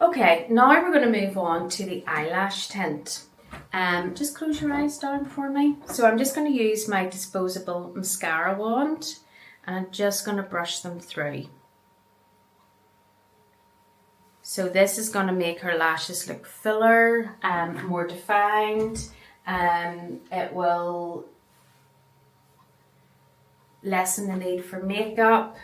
Okay, now we're going to move on to the eyelash tint. Just close your eyes down for me. So I'm just going to use my disposable mascara wand and I'm just going to brush them through. So this is going to make her lashes look fuller, more defined. It will lessen the need for makeup.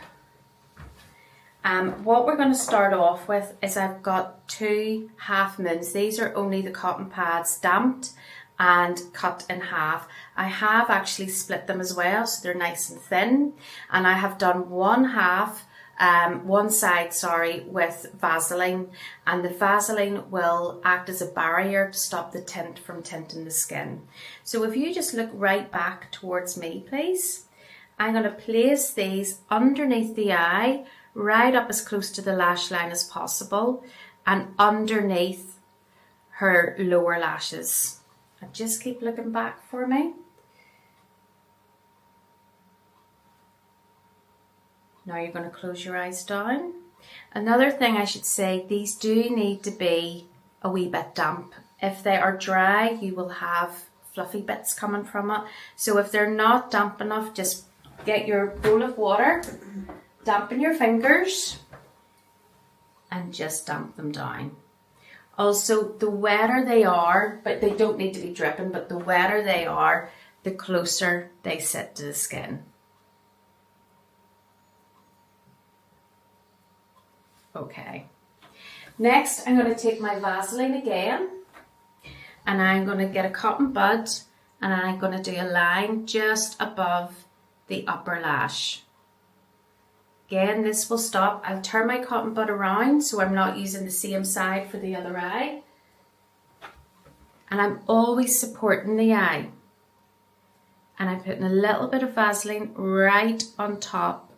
What we're going to start off with is I've got 2 half moons. These are only the cotton pads damped and cut in half. I have actually split them as well, so they're nice and thin. And I have done one side, with Vaseline. And the Vaseline will act as a barrier to stop the tint from tinting the skin. So if you just look right back towards me, please. I'm going to place these underneath the eye, right up as close to the lash line as possible and underneath her lower lashes. And just keep looking back for me. Now you're going to close your eyes down. Another thing I should say, these do need to be a wee bit damp. If they are dry, you will have fluffy bits coming from it. So if they're not damp enough, just get your bowl of water, dampen your fingers and just damp them down. Also, the wetter they are, but they don't need to be dripping, but the wetter they are, the closer they sit to the skin. Okay. Next, I'm going to take my Vaseline again and I'm going to get a cotton bud and I'm going to do a line just above the upper lash. Again, this will stop. I'll turn my cotton bud around so I'm not using the same side for the other eye. And I'm always supporting the eye. And I'm putting a little bit of Vaseline right on top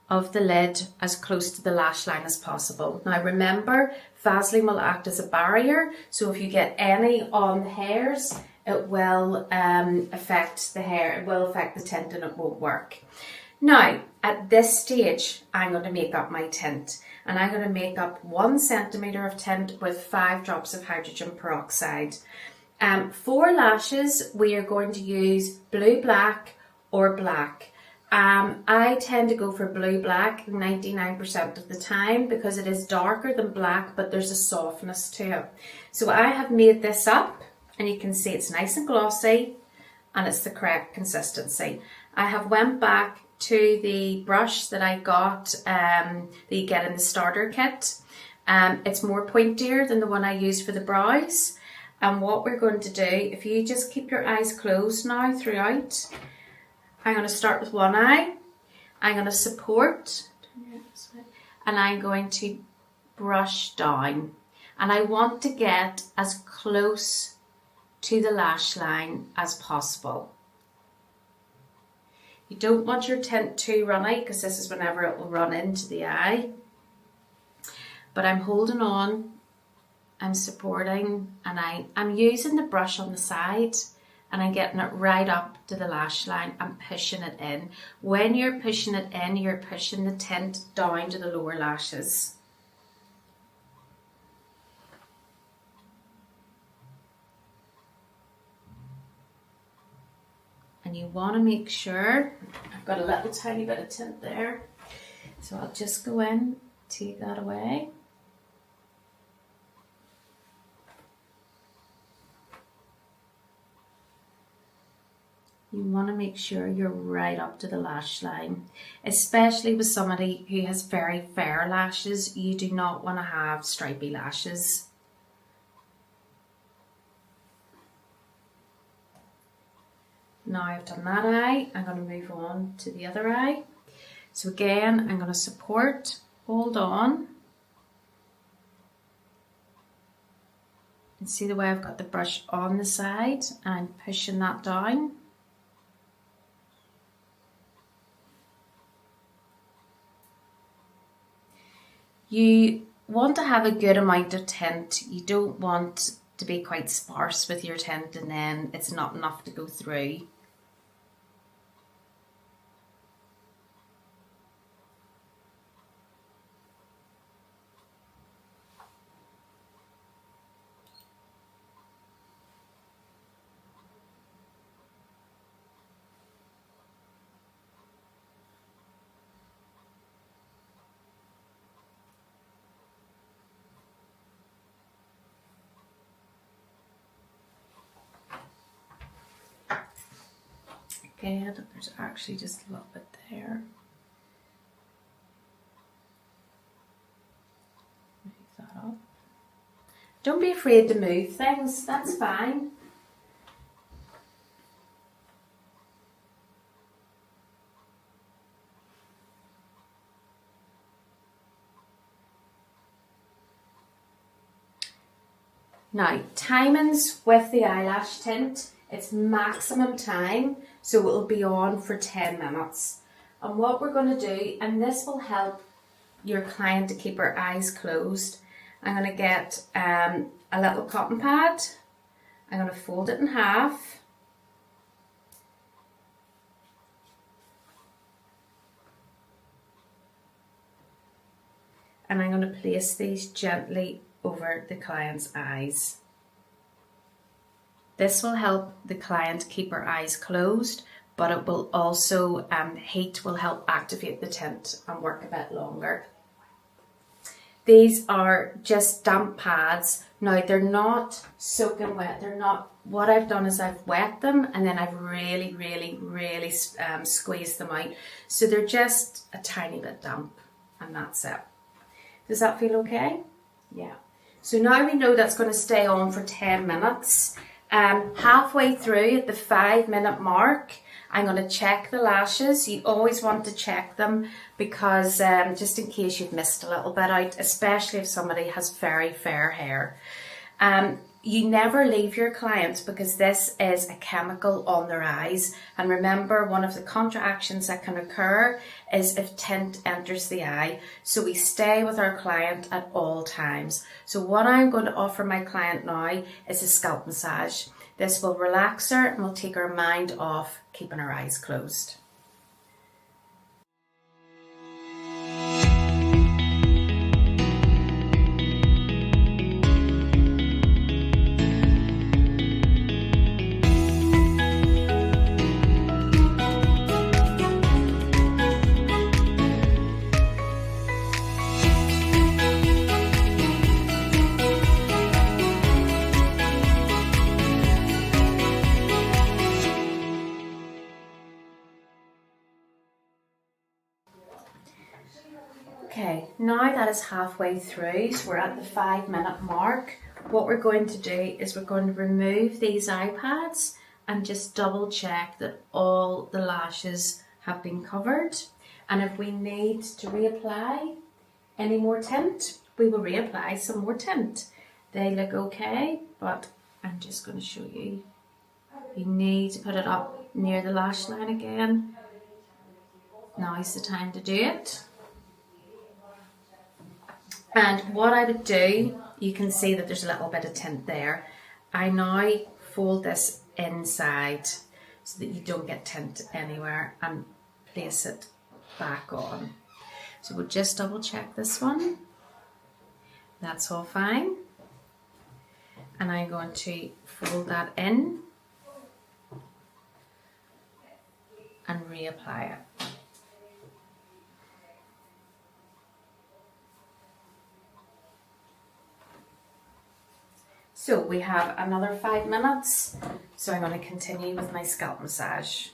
of the lid as close to the lash line as possible. Now remember, Vaseline will act as a barrier. So if you get any on the hairs, it will affect the hair. It will affect the tint and it won't work. Now, at this stage, I'm going to make up my tint and I'm going to make up 1 centimetre of tint with 5 drops of hydrogen peroxide. For lashes, we are going to use blue black or black. I tend to go for blue black 99% of the time because it is darker than black, but there's a softness to it. So I have made this up and you can see it's nice and glossy and it's the correct consistency. I have went back to the brush that I got that you get in the starter kit. It's more pointier than the one I use for the brows. And what we're going to do, if you just keep your eyes closed now throughout, I'm going to start with one eye. I'm going to support and I'm going to brush down. And I want to get as close to the lash line as possible. You don't want your tint too runny because this is whenever it will run into the eye. But I'm holding on, I'm supporting, and I'm using the brush on the side and I'm getting it right up to the lash line. I'm pushing it in. When you're pushing it in, you're pushing the tint down to the lower lashes. And you want to make sure, I've got a little tiny bit of tint there, so I'll just go in, take that away. You want to make sure you're right up to the lash line, especially with somebody who has very fair lashes. You do not want to have stripy lashes. Now I've done that eye, I'm going to move on to the other eye. So again, I'm going to support, hold on. And see the way I've got the brush on the side and I'm pushing that down. You want to have a good amount of tint. You don't want to be quite sparse with your tint and then it's not enough to go through. Good. There's actually just a little bit there. Move that up. Don't be afraid to move things, that's fine. Now, timings with the eyelash tint, it's maximum time, so it will be on for 10 minutes. And what we're going to do, and this will help your client to keep her eyes closed, I'm going to get a little cotton pad. I'm going to fold it in half. And I'm going to place these gently over the client's eyes. This will help the client keep her eyes closed, but it will also, heat will help activate the tint and work a bit longer. These are just damp pads. Now they're not soaking wet, they're not, what I've done is I've wet them and then I've really squeezed them out. So they're just a tiny bit damp and that's it. Does that feel okay? Yeah. So now we know that's going to stay on for 10 minutes. Halfway through at the 5-minute mark, I'm going to check the lashes. You always want to check them because just in case you've missed a little bit out, especially if somebody has very fair hair. You never leave your clients because this is a chemical on their eyes. And remember, one of the contractions that can occur is if tint enters the eye. So we stay with our client at all times. So what I'm going to offer my client now is a scalp massage. This will relax her and will take her mind off keeping her eyes closed. Okay, now that is halfway through, so we're at the 5-minute mark. What we're going to do is we're going to remove these eye pads and just double check that all the lashes have been covered. And if we need to reapply any more tint, we will reapply some more tint. They look okay, but I'm just going to show you. You need to put it up near the lash line again. Now is the time to do it. And what I would do, you can see that there's a little bit of tint there. I now fold this inside so that you don't get tint anywhere and place it back on. So we'll just double check this one. That's all fine. And I'm going to fold that in and reapply it. So we have another 5 minutes, so I'm going to continue with my scalp massage.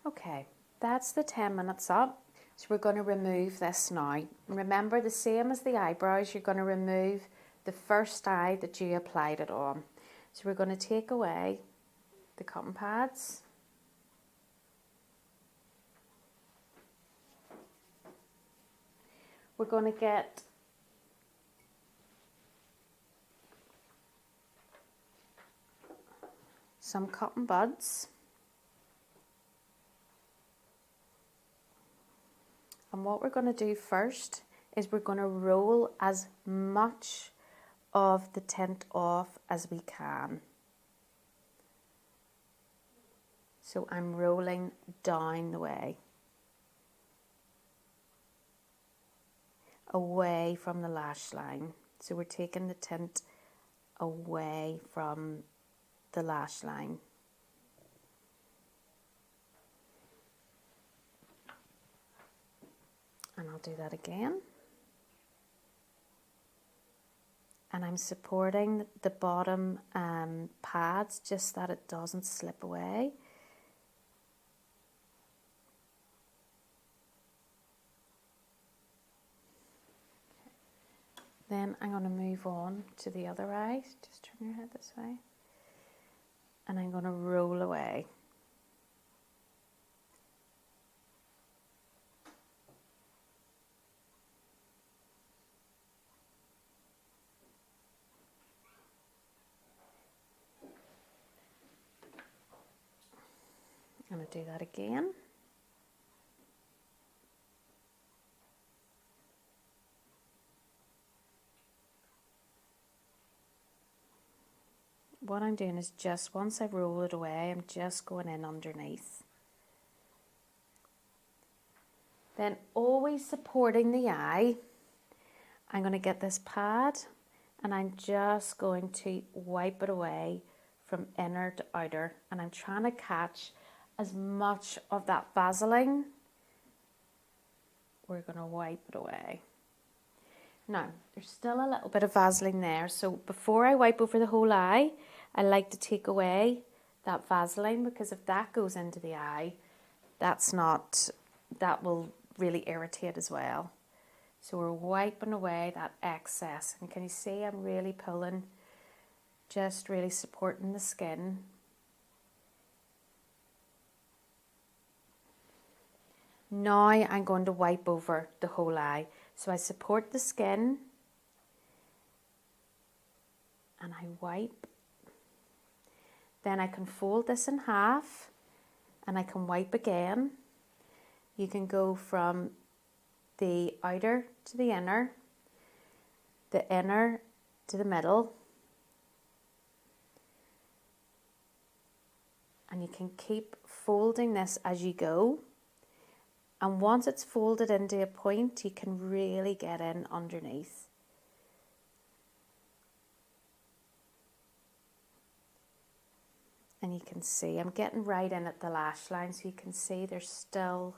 Okay, that's the 10 minutes up. So we're going to remove this now. And remember, the same as the eyebrows, you're going to remove the first eye that you applied it on. So we're going to take away the cotton pads. We're going to get some cotton buds. And what we're going to do first is we're going to roll as much of the tint off as we can. So I'm rolling down the way, away from the lash line. So we're taking the tint away from the lash line. And I'll do that again. And I'm supporting the bottom pads just that it doesn't slip away. Then I'm going to move on to the other eye. Just turn your head this way. And I'm going to roll away. I'm going to do that again. What I'm doing is just once I roll it away, I'm just going in underneath. Then always supporting the eye, I'm going to get this pad and I'm just going to wipe it away from inner to outer, and I'm trying to catch as much of that Vaseline. We're going to wipe it away. Now, there's still a little bit of Vaseline there, so before I wipe over the whole eye, I like to take away that Vaseline, because if that goes into the eye, that will really irritate as well. So we're wiping away that excess, and can you see I'm really pulling, just really supporting the skin. Now I'm going to wipe over the whole eye. So I support the skin and I wipe. Then I can fold this in half and I can wipe again. You can go from the outer to the inner to the middle. And you can keep folding this as you go. And once it's folded into a point, you can really get in underneath. And you can see, I'm getting right in at the lash line, so you can see there's still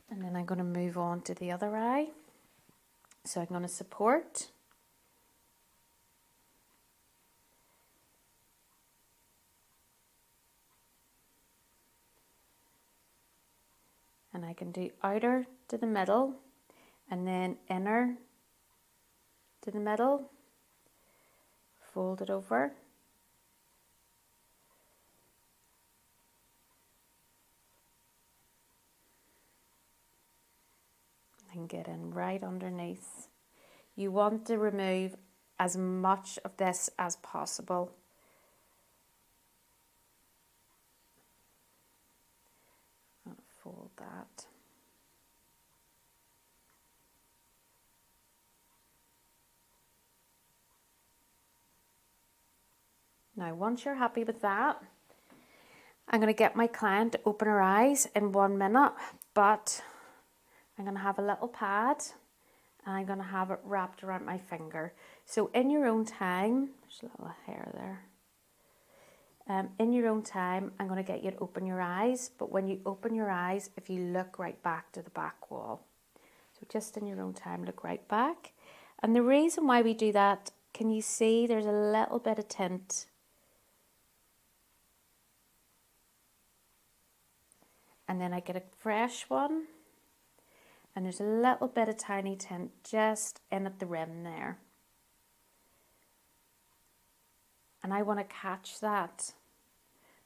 and then I'm going to move on to the other eye. So I'm going to support. And I can do outer to the middle and then inner to the middle. Fold it over. And get in right underneath. You want to remove as much of this as possible. I'll fold that. Now, once you're happy with that, I'm going to get my client to open her eyes in 1 minute, but I'm going to have a little pad and I'm going to have it wrapped around my finger. So in your own time, there's a little hair there. In your own time, I'm going to get you to open your eyes, but when you open your eyes, if you look right back to the back wall. So just in your own time, look right back. And the reason why we do that, can you see there's a little bit of tint? and then I get a fresh one, and there's a little bit of tiny tint just in at the rim there. And I want to catch that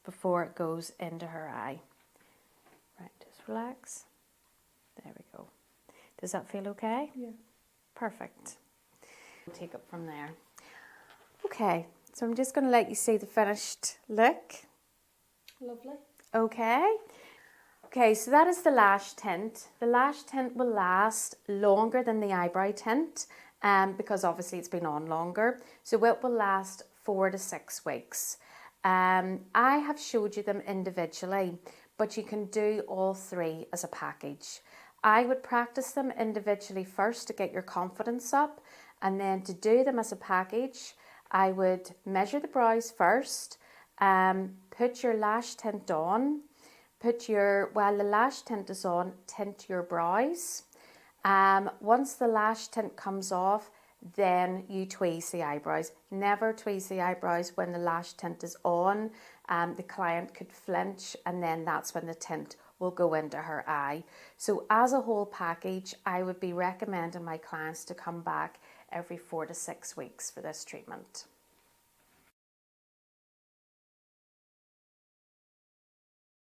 before it goes into her eye. Right, just relax. There we go. Does that feel okay? Yeah. Perfect. We'll take it from there. Okay, so I'm just going to let you see the finished look. Lovely. Okay. Okay, so that is the lash tint. The lash tint will last longer than the eyebrow tint because obviously it's been on longer. So it will last 4 to 6 weeks. I have showed you them individually, but you can do all three as a package. I would practice them individually first to get your confidence up, and then to do them as a package, I would measure the brows first, put your lash tint on, while the lash tint is on, tint your brows. Once the lash tint comes off, then you tweeze the eyebrows. Never tweeze the eyebrows when the lash tint is on. The client could flinch, and then that's when the tint will go into her eye. So as a whole package, I would be recommending my clients to come back every 4 to 6 weeks for this treatment.